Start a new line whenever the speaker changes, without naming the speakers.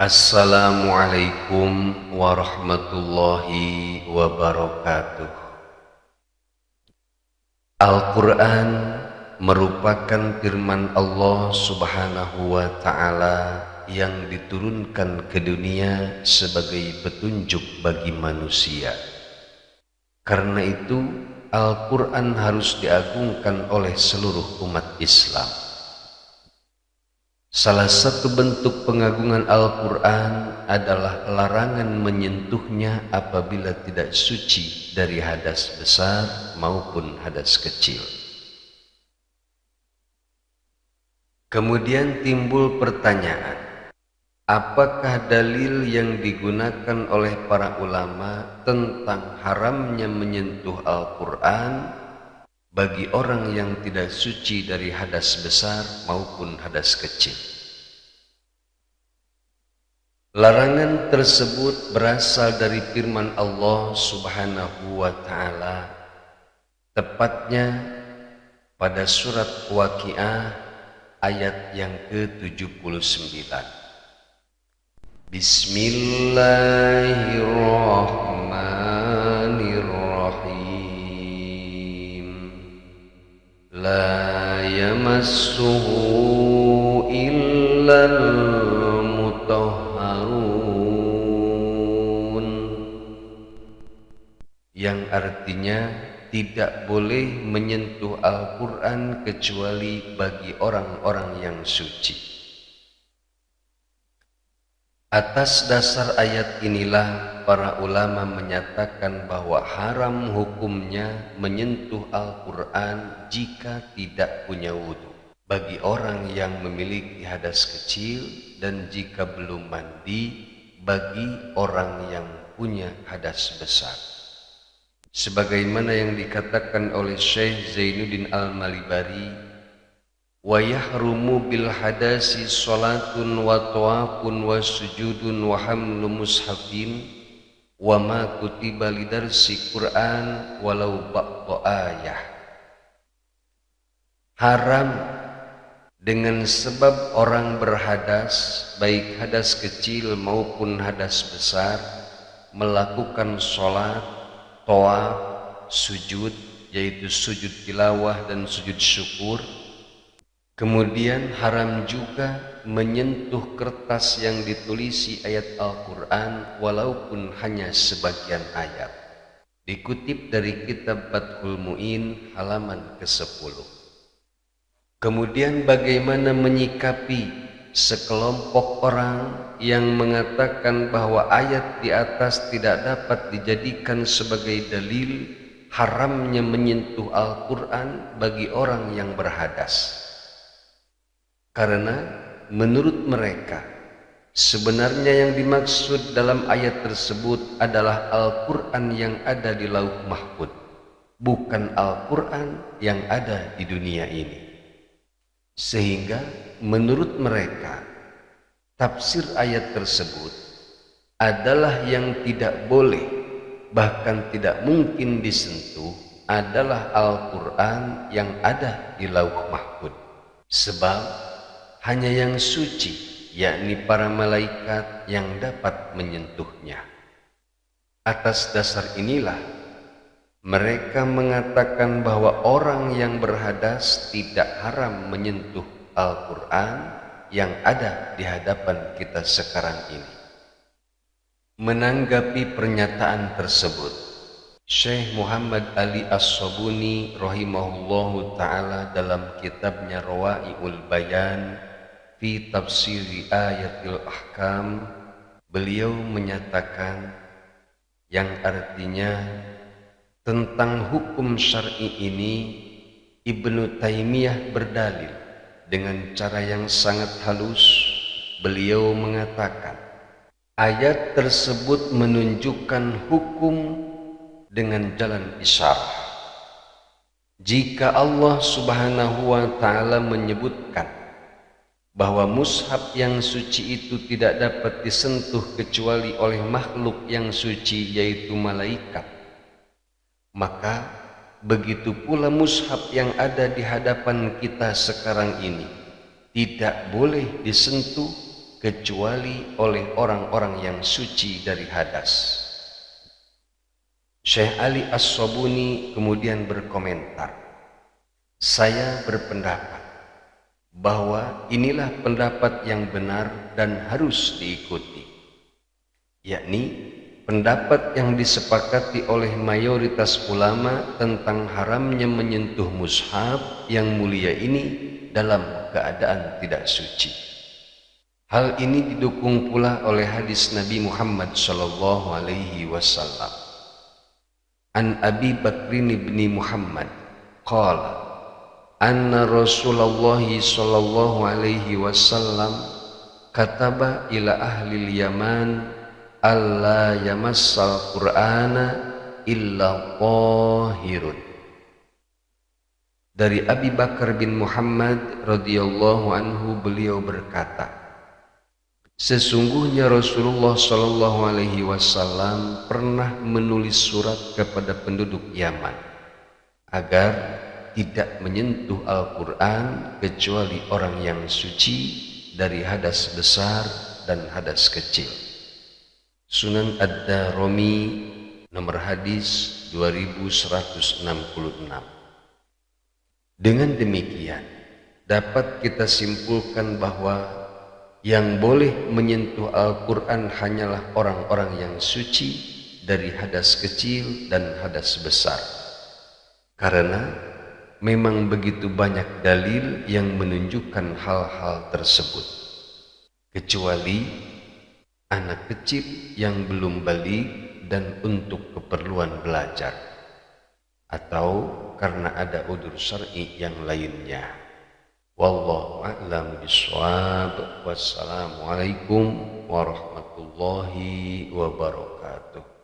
Assalamualaikum warahmatullahi wabarakatuh. Al-Quran merupakan firman Allah Subhanahu wa Ta'ala yang diturunkan ke dunia sebagai petunjuk bagi manusia. Karena itu, Al-Quran harus diagungkan oleh seluruh umat Islam. Salah satu bentuk pengagungan Al-Quran adalah larangan menyentuhnya apabila tidak suci dari hadas besar maupun hadas kecil. Kemudian timbul pertanyaan, apakah dalil yang digunakan oleh para ulama tentang haramnya menyentuh Al-Quran bagi orang yang tidak suci dari hadas besar maupun hadas kecil? Larangan tersebut berasal dari firman Allah Subhanahu wa Ta'ala, tepatnya pada surat Waqiah ayat yang ke-79. Bismillahirrahmanirrahim. La yamassuhu illal mutahharun, yang artinya tidak boleh menyentuh Al-Quran kecuali bagi orang-orang yang suci. Atas dasar ayat inilah para ulama menyatakan bahwa haram hukumnya menyentuh Al-Quran jika tidak punya wudhu bagi orang yang memiliki hadas kecil, dan jika belum mandi bagi orang yang punya hadas besar. Sebagaimana yang dikatakan oleh Syekh Zainuddin Al-Malibari, wa yahrumu bil hadasi salatun wa tawafun wa sujudun wa hamlu mushafin wa ma kutiba lidarsi Qur'an walau ba'da ayah. Haram dengan sebab orang berhadas, baik hadas kecil maupun hadas besar, melakukan sholat, tawaf, sujud, yaitu sujud tilawah dan sujud syukur. Kemudian haram juga menyentuh kertas yang ditulisi ayat Al-Quran walaupun hanya sebagian ayat. Dikutip dari kitab Fathul Mu'in halaman ke-10. Kemudian bagaimana menyikapi sekelompok orang yang mengatakan bahwa ayat di atas tidak dapat dijadikan sebagai dalil haramnya menyentuh Al-Quran bagi orang yang berhadas? Karena menurut mereka sebenarnya yang dimaksud dalam ayat tersebut adalah Al-Quran yang ada di Lauh Mahfuz, bukan Al-Quran yang ada di dunia ini. Sehingga menurut mereka tafsir ayat tersebut adalah yang tidak boleh, bahkan tidak mungkin disentuh adalah Al-Quran yang ada di Lauh Mahfuz. Sebab hanya yang suci, yakni para malaikat, yang dapat menyentuhnya. Atas dasar inilah mereka mengatakan bahwa orang yang berhadas tidak haram menyentuh Al-Quran yang ada di hadapan kita sekarang ini. Menanggapi pernyataan tersebut, Syekh Muhammad Ali As-Sabuni rahimahullahu ta'ala dalam kitabnya Rawa'iul Bayan fi tafsiri ayatil ahkam, beliau menyatakan yang artinya tentang hukum syar'i ini Ibnu Taimiyah berdalil dengan cara yang sangat halus. Beliau mengatakan ayat tersebut menunjukkan hukum dengan jalan isyarah. Jika Allah Subhanahu wa Ta'ala menyebutkan bahwa mushaf yang suci itu tidak dapat disentuh kecuali oleh makhluk yang suci, yaitu malaikat, maka begitu pula mushaf yang ada di hadapan kita sekarang ini tidak boleh disentuh kecuali oleh orang-orang yang suci dari hadas. Syekh Ali As-Sabuni kemudian berkomentar, saya berpendapat bahwa inilah pendapat yang benar dan harus diikuti, yakni pendapat yang disepakati oleh mayoritas ulama tentang haramnya menyentuh mushaf yang mulia ini dalam keadaan tidak suci. Hal ini didukung pula oleh hadis Nabi Muhammad sallallahu alaihi wasallam. An Abi Bakrin bin Muhammad qala anna Rasulullah sallallahu alaihi wasallam kataba ila ahli Yaman alla yamassal Qur'ana illa tahirun. Dari Abi Bakar bin Muhammad radhiyallahu anhu, beliau berkata, sesungguhnya Rasulullah sallallahu alaihi wasallam pernah menulis surat kepada penduduk Yaman agar tidak menyentuh Al-Quran kecuali orang yang suci dari hadas besar dan hadas kecil. Sunan Ad-Darimi nomor hadis 2166. Dengan demikian dapat kita simpulkan bahwa yang boleh menyentuh Al-Quran hanyalah orang-orang yang suci dari hadas kecil dan hadas besar. Karena memang begitu banyak dalil yang menunjukkan hal-hal tersebut, kecuali anak kecil yang belum balik dan untuk keperluan belajar, atau karena ada udzur syar'i yang lainnya. Wallahu a'lam bishawab. Wassalamualaikum warahmatullahi wabarakatuh.